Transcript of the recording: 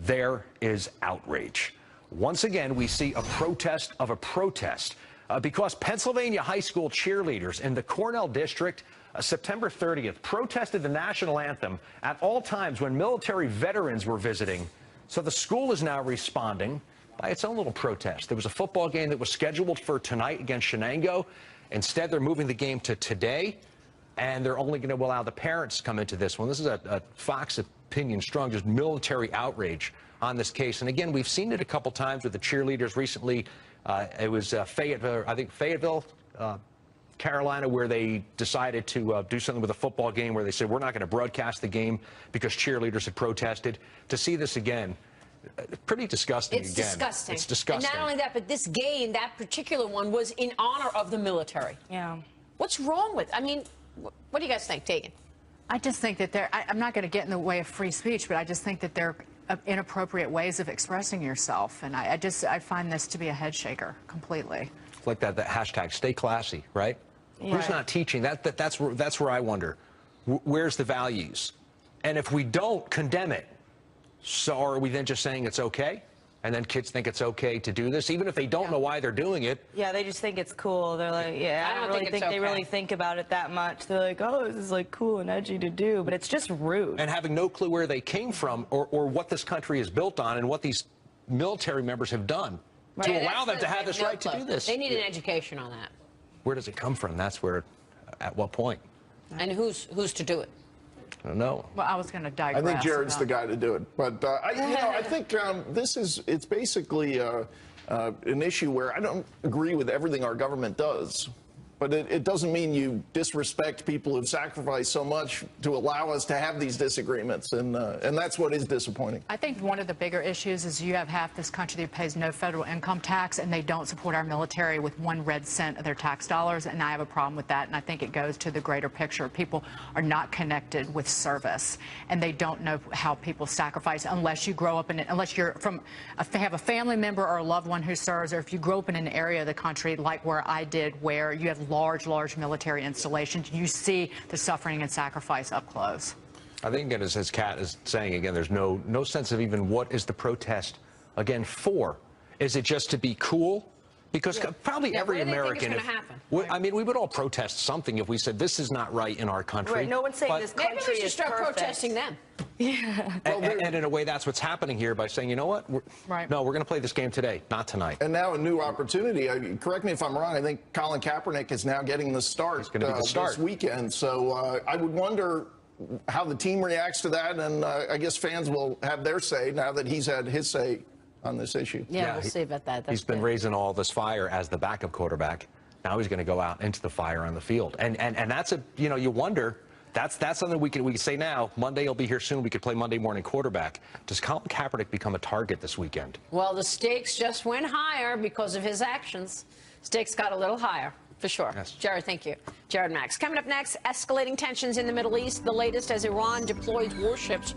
there is outrage. Once again, we see a protest of a protest because Pennsylvania high school cheerleaders in the Cornell district September 30th protested the national anthem at all times when military veterans were visiting. So the school is now responding by its own little protest. There was a football game that was scheduled for tonight against Shenango. Instead, they're moving the game to today, and they're only going to allow the parents to come into this one. This is a Fox opinion strong, just military outrage on this case. And again, we've seen it a couple times with the cheerleaders recently. It was Fayetteville, I think Fayetteville, Carolina, where they decided to do something with a football game where they said, we're not going to broadcast the game because cheerleaders had protested. To see this again, pretty disgusting. It's again. disgusting. It's disgusting. And not only that, but this game, that particular one, was in honor of the military. Yeah. What's wrong with, I mean, what do you guys think, Dagen? I just think that I'm not going to get in the way of free speech, but I just think that they're inappropriate ways of expressing yourself. And I find this to be a head shaker completely. It's like that hashtag, stay classy, right? Yeah. Who's not teaching? That's where I wonder. Where's the values? And if we don't condemn it, so are we then just saying it's okay? And then kids think it's okay to do this, even if they don't know why they're doing it. Yeah, they just think it's cool. They're like, yeah, I don't really think they really think about it that much. They're like, oh, this is like cool and edgy to do, but it's just rude. And having no clue where they came from or what this country is built on and what these military members have done to allow them to have this right to do this. They need an education on that. Where does it come from? That's where, at what point? And who's to do it? I don't know. Well, I was going to digress. I think Jared's the guy to do it. But, I think it's basically an issue where I don't agree with everything our government does. But it doesn't mean you disrespect people who've sacrificed so much to allow us to have these disagreements. And that's what is disappointing. I think one of the bigger issues is you have half this country that pays no federal income tax, and they don't support our military with 1 red cent of their tax dollars. And I have a problem with that. And I think it goes to the greater picture. People are not connected with service, and they don't know how people sacrifice unless you grow up in it, unless you're have a family member or a loved one who serves, or if you grow up in an area of the country like where I did, where you have large military installations, you see the suffering and sacrifice up close. I think, again, as Kat is saying, again, there's no sense of even what is the protest, again, for. Is it just to be cool? Because probably every American, I mean, we would all protest something if we said this is not right in our country. Right, no one's saying this country maybe we should is start perfect. protesting them. Yeah. And in a way, that's what's happening here by saying, you know what? No, we're going to play this game today, not tonight. And now a new opportunity. Correct me if I'm wrong. I think Colin Kaepernick is now getting the start, this weekend. So I would wonder how the team reacts to that. And I guess fans will have their say now that he's had his say on this issue. Yeah, we'll see about that. He's been raising all this fire as the backup quarterback. Now he's going to go out into the fire on the field. And that's you wonder. That's something we can say now. Monday will be here soon. We could play Monday morning quarterback. Does Colin Kaepernick become a target this weekend? Well, the stakes just went higher because of his actions. Stakes got a little higher, for sure. Yes. Jared, thank you. Jared Max. Coming up next, escalating tensions in the Middle East. The latest as Iran deploys warships